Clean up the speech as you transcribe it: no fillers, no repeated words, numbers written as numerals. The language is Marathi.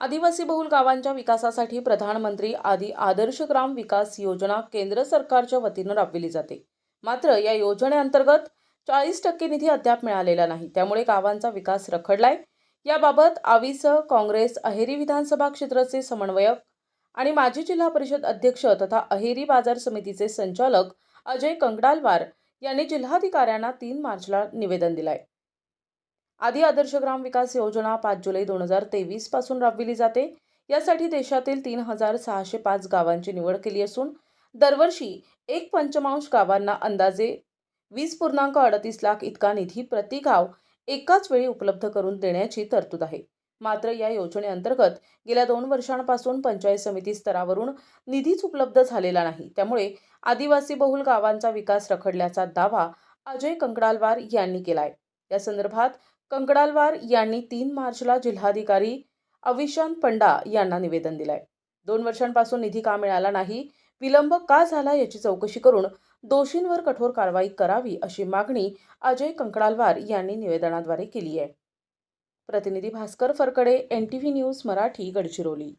आदिवासी बहुल गावांच्या विकासासाठी प्रधानमंत्री आदर्श ग्राम विकास योजना केंद्र सरकारच्या वतीनं राबविली जाते. मात्र या योजनेअंतर्गत 40% निधी अद्याप मिळालेला नाही. त्यामुळे गावांचा विकास रखडलाय. याबाबत आवीसह काँग्रेस अहेरी विधानसभा क्षेत्राचे समन्वयक आणि माजी जिल्हा परिषद अध्यक्ष तथा अहेरी बाजार समितीचे संचालक अजय कंगडालवार यांनी जिल्हाधिकाऱ्यांना 3 मार्चला निवेदन दिलंय. आदर्श ग्राम विकास योजना 5 जुलै 2023 पासून राबविली जाते. यासाठी देशातील 3605 गावांची निवड केली असून दरवर्षी 1/5 गावांना अंदाजे 20.38 लाख इतका निधी प्रति गाव एकाच वेळी उपलब्ध करून देण्याची तरतूद आहे. मात्र या योजनेअंतर्गत गेल्या 2 वर्षांपासून पंचायत समिती स्तरावरून निधीच उपलब्ध झालेला नाही. त्यामुळे आदिवासी बहुल गावांचा विकास रखडल्याचा दावा अजय कंगडालवार यांनी केलाय. या संदर्भात कंगडालवार यांनी 3 मार्चला जिल्हाधिकारी अविशांत पंडा यांना निवेदन दिलंय. 2 वर्षांपासून निधी का मिळाला नाही, विलंब का झाला याची चौकशी करून दोषींवर कठोर कारवाई करावी अशी मागणी अजय कंगडालवार यांनी निवेदनाद्वारे केली आहे. प्रतिनिधी भास्कर फरकडे, NTV न्यूज मराठी, गडचिरोली.